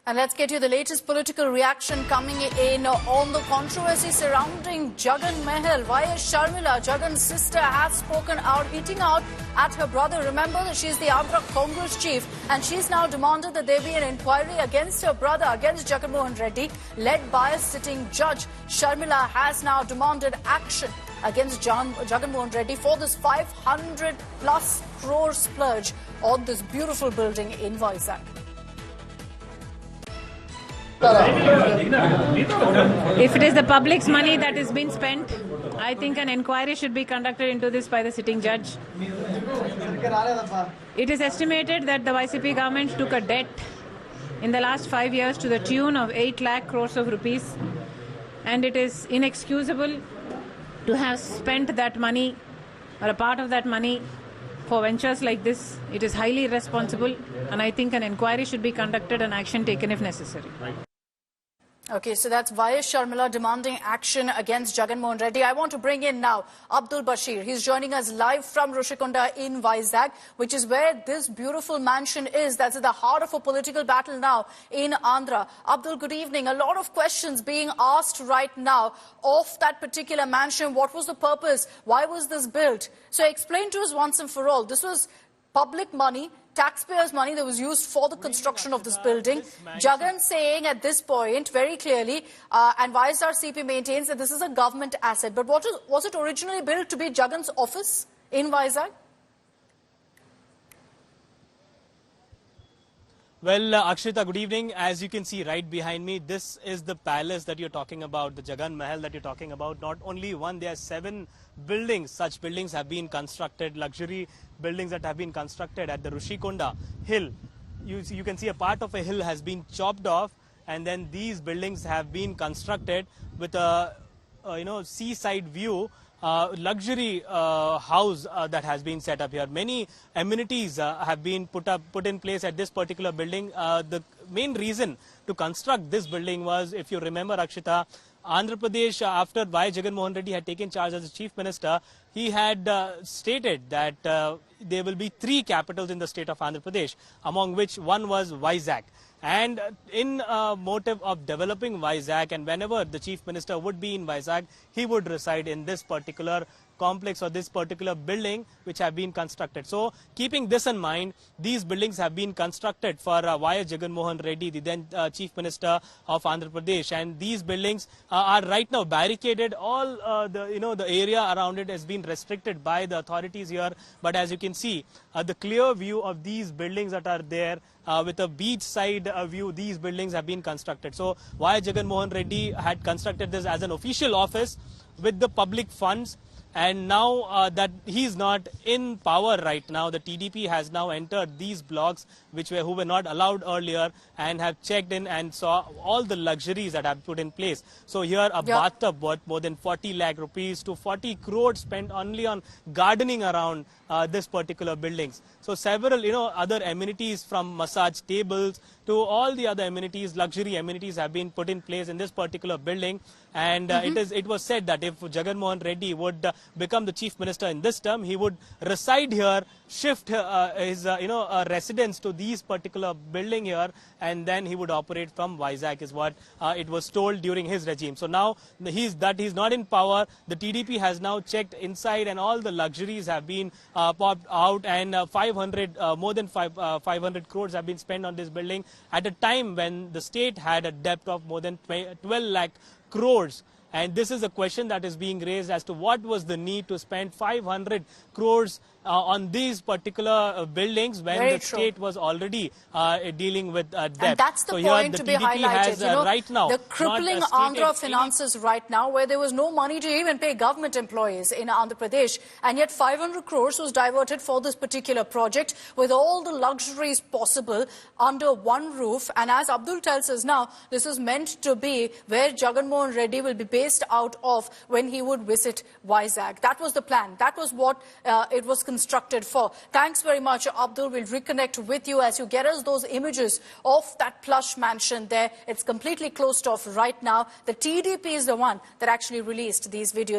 And let's get you the latest political reaction coming in on the controversy surrounding Jagan Mahal. Y.S. Sharmila, Jagan's sister, has spoken out, hitting out at her brother. Remember that she's the Andhra Congress chief, and she's now demanded that there be an inquiry against her brother, against Jagan Mohan Reddy, led by a sitting judge. Sharmila has now demanded action against Jagan Mohan Reddy for this 500 plus crore splurge on this beautiful building in Vizag. If it is the public's money that is being spent, I think an inquiry should be conducted into this by the sitting judge. It is estimated that the YCP government took a debt in the last 5 years to the tune of 8 lakh crores of rupees, and it is inexcusable to have spent that money or a part of that money for ventures like this. It is highly irresponsible, and I think an inquiry should be conducted and action taken if necessary. Okay, so that's Y.S. Sharmila demanding action against Jagan Mohan Reddy. I want to bring in now Abdul Bashir. He's joining us live from Rushikonda in Vizag, which is where this beautiful mansion is. That's at the heart of a political battle now in Andhra. Abdul, good evening. A lot of questions being asked right now of that particular mansion. What was the purpose? Why was this built? So explain to us once and for all. This was public money, taxpayers' money that was used for the construction of this building. Jagan saying at this point very clearly, and YSRCP maintains that this is a government asset. But was it originally built to be Jagan's office in Vizag? Well, Akshita, good evening. As you can see right behind me, this is the palace that you're talking about, the Jagan Mahal that you're talking about. Not only one, there are 7 buildings. Such buildings have been constructed, luxury buildings that have been constructed at the Rushikonda hill. You can see a part of a hill has been chopped off, and then these buildings have been constructed with a seaside view. Luxury house that has been set up here. Many amenities have been put in place at this particular building. The main reason to construct this building was, if you remember, Akshita, Andhra Pradesh, after Y. Jagan Mohan Reddy had taken charge as the chief minister, he had stated that there will be 3 capitals in the state of Andhra Pradesh, among which one was Vizag. And in motive of developing Vizag, and whenever the chief minister would be in Vizag, he would reside in this particular complex or this particular building which have been constructed. So keeping this in mind, these buildings have been constructed for Y.S. Jagan Mohan Reddy, the then chief minister of Andhra Pradesh, and these buildings are right now barricaded. All the area around it has been restricted by the authorities here. But as you can see, the clear view of these buildings that are there with a beachside view, these buildings have been constructed. So Y.S. Jagan Mohan Reddy had constructed this as an official office with the public funds. And now that he is not in power right now, the TDP has now entered these blocks who were not allowed earlier, and have checked in and saw all the luxuries that have put in place. So here a bathtub worth more than 40 lakh rupees to 40 crores spent only on gardening around this particular buildings. So several other amenities, from massage tables to all the other amenities, luxury amenities, have been put in place in this particular building. And it was said that if Jagan Mohan Reddy would become the chief minister in this term, he would reside here, shift his residence to these particular building here, and then he would operate from Vizag, is what it was told during his regime. So now he's not in power. The TDP has now checked inside, and all the luxuries have been popped out, and 500 crores have been spent on this building at a time when the state had a debt of more than 12 lakh crores. And this is a question that is being raised as to what was the need to spend 500 crores on these particular buildings when the state was already dealing with debt. And that's the point to be highlighted. Right now, the crippling Andhra finances right now, where there was no money to even pay government employees in Andhra Pradesh, and yet 500 crores was diverted for this particular project with all the luxuries possible under one roof. And as Abdul tells us now, this is meant to be where Jagan Mohan Reddy will be based out of when he would visit Vizag. That was the plan. That was what it was constructed for. Thanks very much, Abdul. We'll reconnect with you as you get us those images of that plush mansion there. It's completely closed off right now. The TDP is the one that actually released these videos.